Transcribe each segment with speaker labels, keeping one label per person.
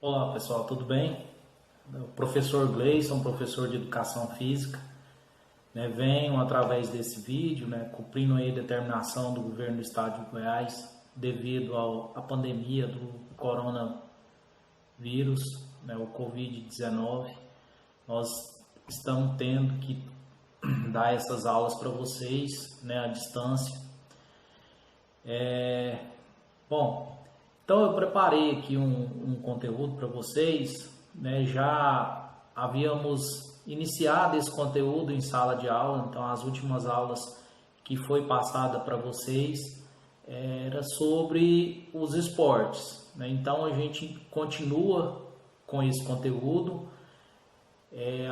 Speaker 1: Olá pessoal, tudo bem? O professor Gleison, professor de Educação Física, venho através desse vídeo, cumprindo aí a determinação do governo do estado de Goiás devido à pandemia do coronavírus, o Covid-19. Nós estamos tendo que dar essas aulas para vocês, à distância. Bom, então eu preparei aqui um conteúdo para vocês, já havíamos iniciado esse conteúdo em sala de aula, então as últimas aulas que foi passada para vocês era sobre os esportes, então a gente continua com esse conteúdo.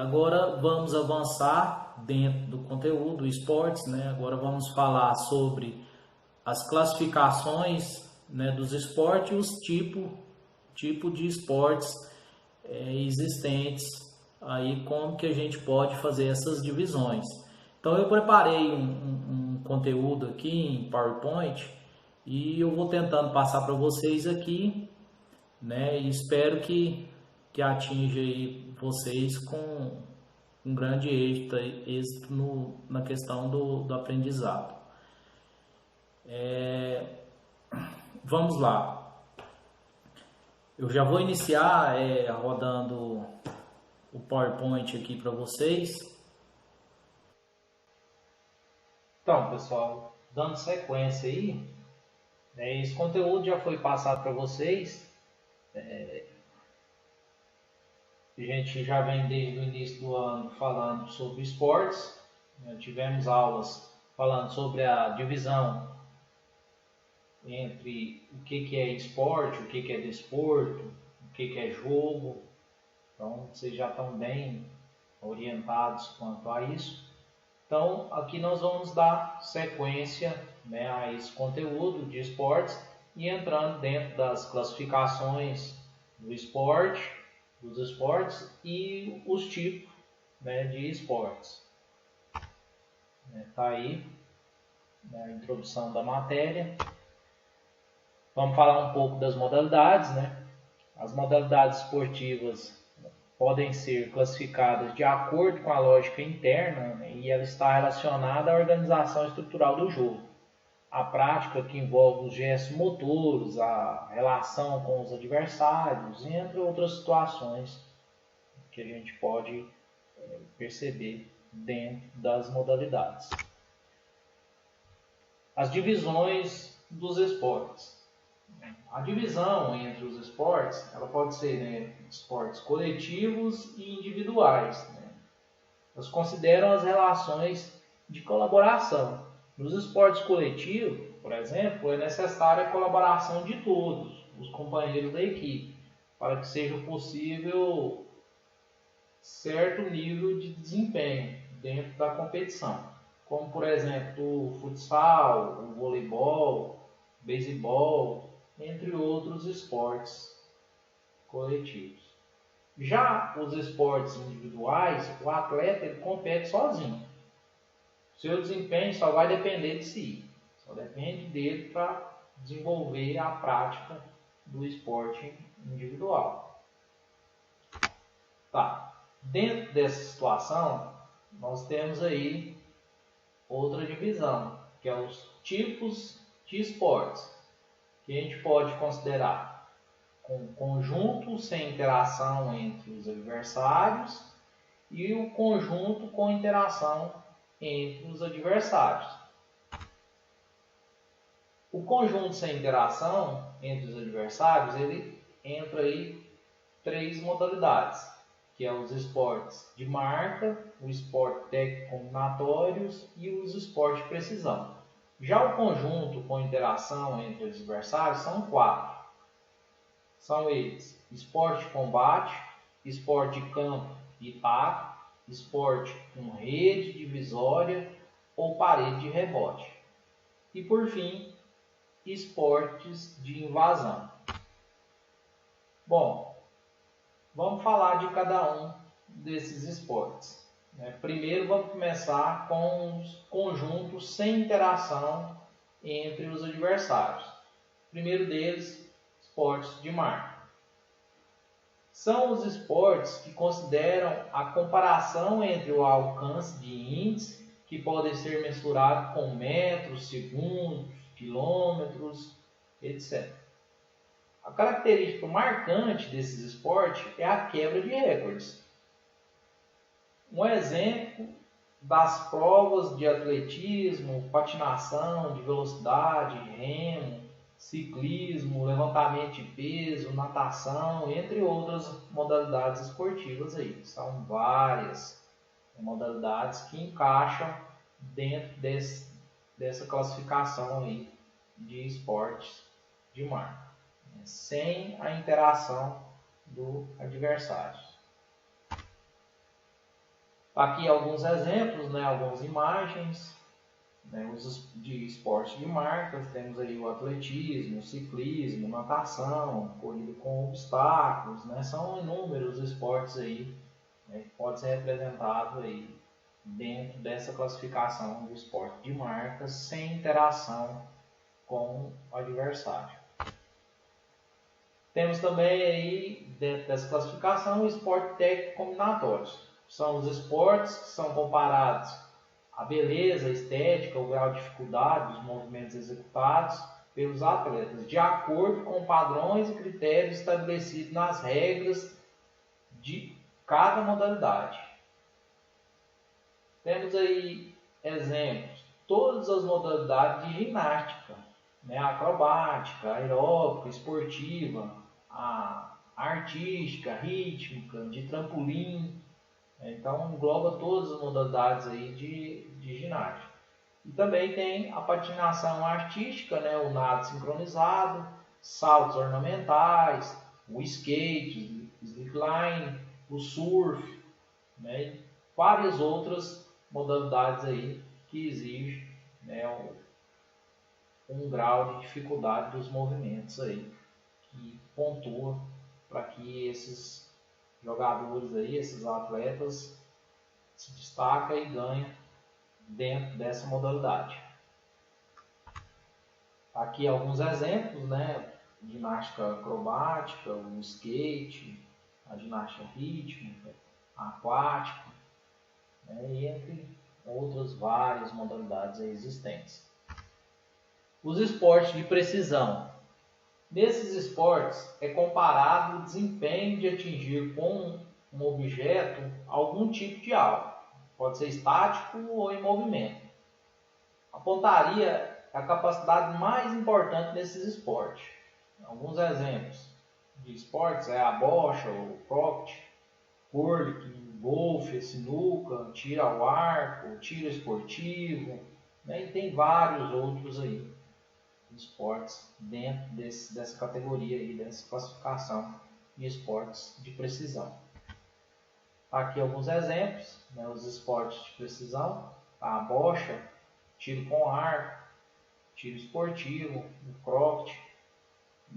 Speaker 1: Agora vamos avançar dentro do conteúdo esportes, agora vamos falar sobre as classificações dos esportes e os tipo de esportes existentes, aí como que a gente pode fazer essas divisões. Então eu preparei um conteúdo aqui em PowerPoint e eu vou tentando passar para vocês aqui, e espero que atinja aí vocês com um grande êxito na questão do aprendizado. Vamos lá. Eu já vou iniciar rodando o PowerPoint aqui para vocês. Então, pessoal, dando sequência aí, esse conteúdo já foi passado para vocês. A gente já vem desde o início do ano falando sobre esportes. Tivemos aulas falando sobre a divisão entre o que é esporte, o que é desporto, o que é jogo. Então, vocês já estão bem orientados quanto a isso. Então, aqui nós vamos dar sequência a esse conteúdo de esportes e entrando dentro das classificações do esporte, dos esportes e os tipos de esportes. Está aí a introdução da matéria. Vamos falar um pouco das modalidades, As modalidades esportivas podem ser classificadas de acordo com a lógica interna e ela está relacionada à organização estrutural do jogo. A prática que envolve os gestos motores, a relação com os adversários, entre outras situações que a gente pode perceber dentro das modalidades. As divisões dos esportes. A divisão entre os esportes, ela pode ser esportes coletivos e individuais. Elas consideram as relações de colaboração. Nos esportes coletivos, por exemplo, é necessária a colaboração de todos os companheiros da equipe para que seja possível certo nível de desempenho dentro da competição, como por exemplo o futsal, o voleibol, o beisebol, entre outros esportes coletivos. Já os esportes individuais, o atleta ele compete sozinho. Seu desempenho só vai depender de si, só depende dele para desenvolver a prática do esporte individual. Tá. Dentro dessa situação, nós temos aí outra divisão, que é os tipos de esportes, que a gente pode considerar com conjunto sem interação entre os adversários e o conjunto com interação entre os adversários. O conjunto sem interação entre os adversários, ele entra aí 3 modalidades, que é os esportes de marca, o esporte técnico combinatórios e os esportes de precisão. Já o conjunto com interação entre os adversários são 4. São eles: esporte de combate, esporte de campo e taco, esporte com rede divisória ou parede de rebote. E por fim, esportes de invasão. Bom, vamos falar de cada um desses esportes. Primeiro vamos começar com os conjuntos sem interação entre os adversários. O primeiro deles, esportes de marca. são os esportes que consideram a comparação entre o alcance de índice, que podem ser mensurados com metros, segundos, quilômetros, etc. A característica marcante desses esportes é a quebra de recordes. Um exemplo das provas de atletismo, patinação, de velocidade, remo, ciclismo, levantamento de peso, natação, entre outras modalidades esportivas aí. São várias modalidades que encaixam dentro dessa classificação aí de esportes de marca, sem a interação do adversário. Aqui alguns exemplos, algumas imagens de esporte de marcas. Temos aí o atletismo, o ciclismo, natação, corrida com obstáculos, são inúmeros esportes aí, que pode ser representado aí dentro dessa classificação do esporte de marcas, sem interação com o adversário. Temos também aí, dentro dessa classificação, o esporte técnico combinatórios. São os esportes que são comparados à beleza, à estética, ao grau de dificuldade dos movimentos executados pelos atletas, de acordo com padrões e critérios estabelecidos nas regras de cada modalidade. Temos aí exemplos, todas as modalidades de ginástica, acrobática, aeróbica, esportiva, a artística, rítmica, de trampolim. Então engloba todas as modalidades aí de ginástica. E também tem a patinação artística, o nado sincronizado, saltos ornamentais, o skate, o slackline, o surf, e várias outras modalidades aí que exigem um grau de dificuldade dos movimentos aí, que pontua para que esses jogadores aí, esses atletas, se destacam e ganham dentro dessa modalidade. Aqui alguns exemplos, ginástica acrobática, o skate, a ginástica rítmica, a aquática, e entre outras várias modalidades existentes. Os esportes de precisão. Nesses esportes é comparado o desempenho de atingir com um objeto algum tipo de alvo. Pode ser estático ou em movimento. A pontaria é a capacidade mais importante desses esportes. Alguns exemplos de esportes é a bocha, o croquet, curling, golfe, sinuca, tiro ao arco, tiro esportivo, e tem vários outros aí esportes dentro dessa categoria aí, dessa classificação de esportes de precisão. Aqui alguns exemplos, os esportes de precisão: a bocha, tiro com arco, tiro esportivo, o croquet.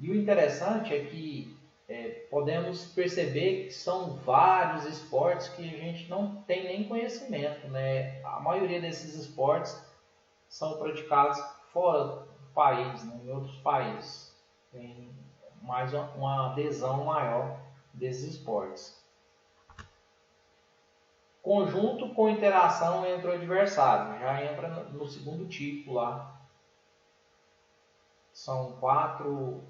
Speaker 1: E o interessante é que podemos perceber que são vários esportes que a gente não tem nem conhecimento, A maioria desses esportes são praticados fora do país, em outros países. Tem mais uma adesão maior desses esportes. Conjunto com interação entre o adversário, já entra no segundo tipo lá. São quatro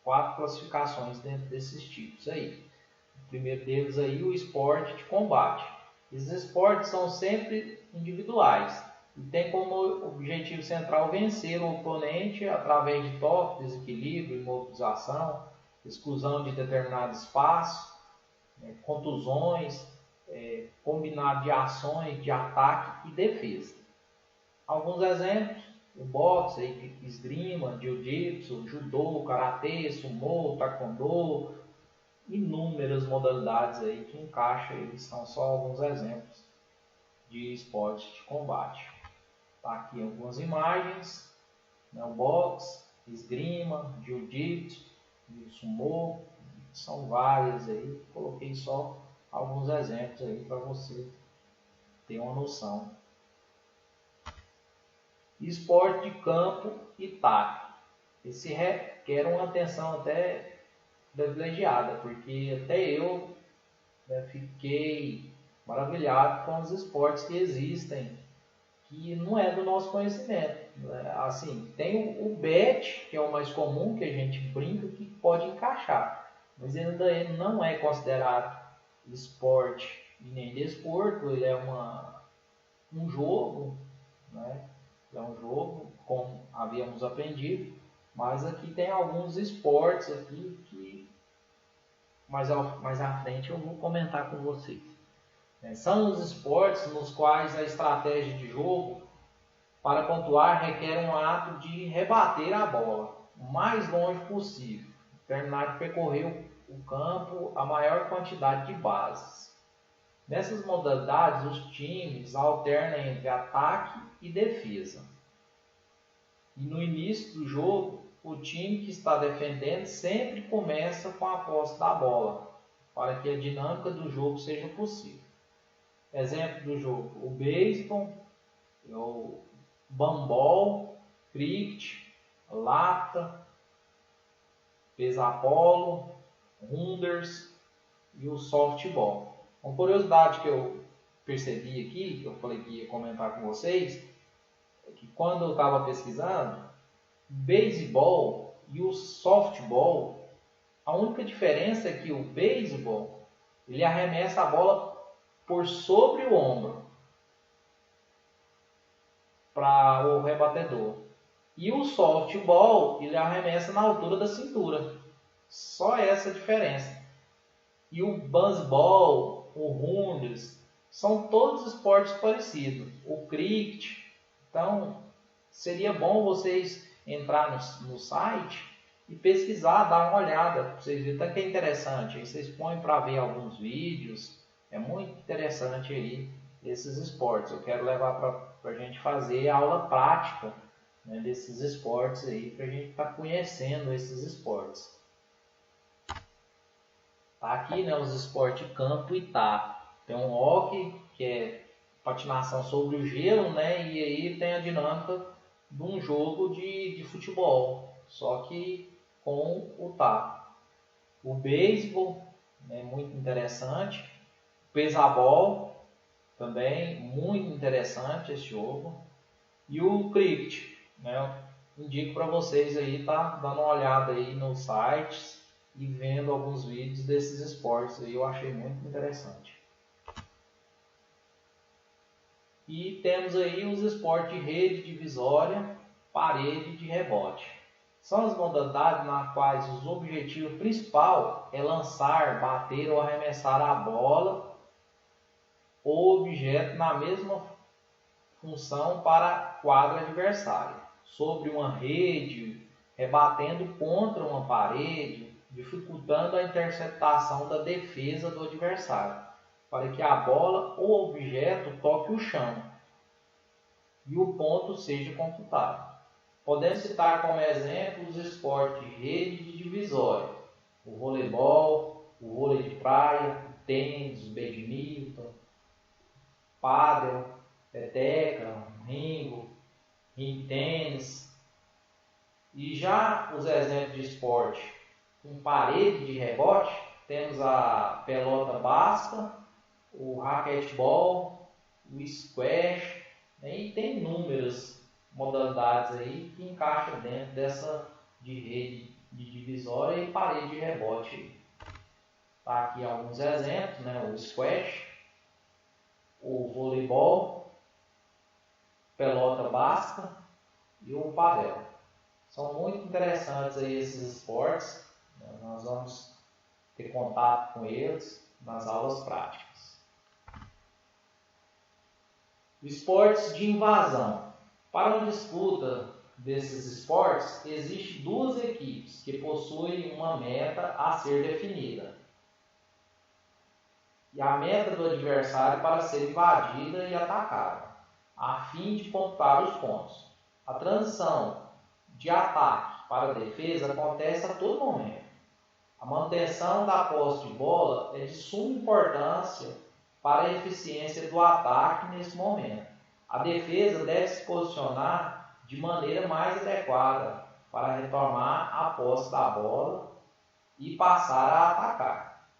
Speaker 1: classificações dentro desses tipos aí. O primeiro deles aí, o esporte de combate. Esses esportes são sempre individuais e tem como objetivo central vencer o oponente através de toque, desequilíbrio, imobilização, exclusão de determinado espaço, contusões, combinado de ações de ataque e defesa. Alguns exemplos: o boxe, esgrima, jiu-jitsu, judô, karatê, sumô, taekwondo, inúmeras modalidades aí que encaixam, eles são só alguns exemplos de esportes de combate. Tá aqui algumas imagens, o boxe, esgrima, jiu-jitsu, sumô, são várias aí, coloquei só alguns exemplos aí para você ter uma noção. Esporte de campo e taco. Esse requer uma atenção até privilegiada, porque até eu, né, fiquei maravilhado com os esportes que existem, que não é do nosso conhecimento, né? Assim, tem o bet, que é o mais comum, que a gente brinca, que pode encaixar, mas ainda não é considerado esporte e nem desporto. Ele é um jogo, né? É um jogo, como havíamos aprendido, mas aqui tem alguns esportes aqui que mais à frente eu vou comentar com vocês. São os esportes nos quais a estratégia de jogo para pontuar requer um ato de rebater a bola o mais longe possível, terminar de percorrer o campo a maior quantidade de bases. Nessas modalidades, os times alternam entre ataque e defesa. E no início do jogo, o time que está defendendo sempre começa com a posse da bola, para que a dinâmica do jogo seja possível. Exemplo do jogo: o beisebol, o bambol, cricket, lata, pesapolo, runders e o softball. Uma curiosidade que eu percebi aqui, que eu falei que ia comentar com vocês, é que quando eu estava pesquisando, o beisebol e o softball, a única diferença é que o beisebol ele arremessa a bola por sobre o ombro para o rebatedor. E o softball ele arremessa na altura da cintura. Só essa diferença. E o baseball, o runders, são todos esportes parecidos. O cricket. Então, seria bom vocês entrar no site e pesquisar, dar uma olhada, para vocês verem até que é interessante. Aí vocês põem para ver alguns vídeos. É muito interessante aí esses esportes. Eu quero levar para a gente fazer aula prática, né, desses esportes aí, para a gente estar conhecendo esses esportes. Tá aqui, né, os esportes de campo e tá. Tem um hóquei, que é patinação sobre o gelo, né, e aí tem a dinâmica de um jogo de futebol, só que com o tá. O beisebol é, né, muito interessante. O pesabol também muito interessante esse jogo. E o cricket, né, indico para vocês aí, tá dando uma olhada aí nos sites e vendo alguns vídeos desses esportes aí, eu achei muito interessante. E temos aí os esportes de rede divisória, parede de rebote. São as modalidades nas quais o objetivo principal é lançar, bater ou arremessar a bola ou objeto na mesma função para a quadra adversária, sobre uma rede, rebatendo contra uma parede, dificultando a interceptação da defesa do adversário, para que a bola ou objeto toque o chão e o ponto seja computado. Podemos citar como exemplo os esportes de rede de divisória, o voleibol, o vôlei de praia, o tênis, o badminton, pádel, peteca, ringo tênis. E já os exemplos de esporte com parede de rebote, temos a pelota basca, o raquetebol, o squash, né? E tem inúmeras modalidades aí que encaixam dentro dessa de rede de divisória e parede de rebote. Tá aqui alguns exemplos, né? O squash, o voleibol, pelota basca e o padel. São muito interessantes aí esses esportes, né? Nós vamos ter contato com eles nas aulas práticas. Esportes de invasão. Para uma disputa desses esportes, existem duas equipes que possuem uma meta a ser definida. E a meta do adversário para ser invadida e atacada, a fim de pontuar os pontos. A transição de ataque para defesa acontece a todo momento. A manutenção da posse de bola é de suma importância para a eficiência do ataque nesse momento. A defesa deve se posicionar de maneira mais adequada para retomar a posse da bola e passar a atacar.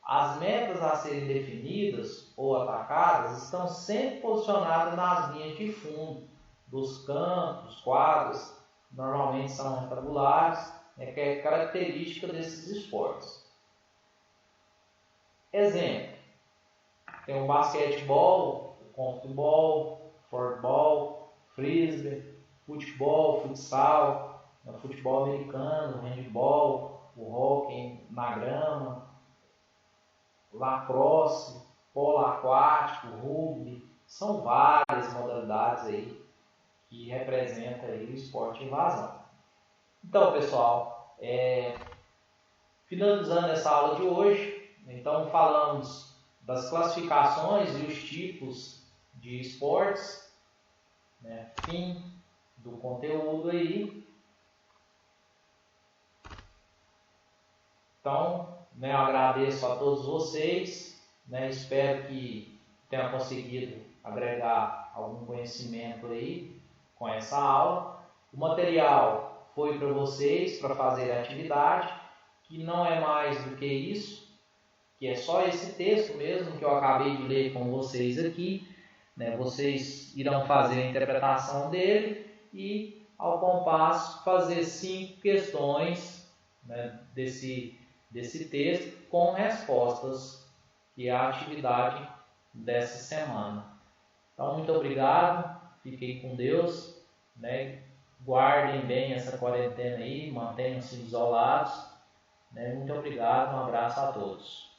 Speaker 1: As metas a serem definidas ou atacadas estão sempre posicionadas nas linhas de fundo dos campos, quadros, normalmente são retangulares, que é característica desses esportes. Exemplo, tem o basquetebol, o futebol, floorball, frisbee, futebol, futsal, futebol americano, handball, o hóquei na grama, lacrosse, polo aquático, rugby, são várias modalidades aí que representam aí o esporte de invasão. Então, pessoal, finalizando essa aula de hoje, então falamos das classificações e os tipos de esportes, fim do conteúdo aí. Então, eu agradeço a todos vocês, espero que tenha conseguido agregar algum conhecimento aí com essa aula. O material foi para vocês, para fazer a atividade, que não é mais do que isso, que é só esse texto mesmo que eu acabei de ler com vocês aqui. Vocês irão fazer a interpretação dele e, ao compasso, fazer 5 questões desse texto com respostas, que é a atividade dessa semana. Então, muito obrigado, fiquem com Deus, guardem bem essa quarentena aí, mantenham-se isolados. Muito obrigado, um abraço a todos.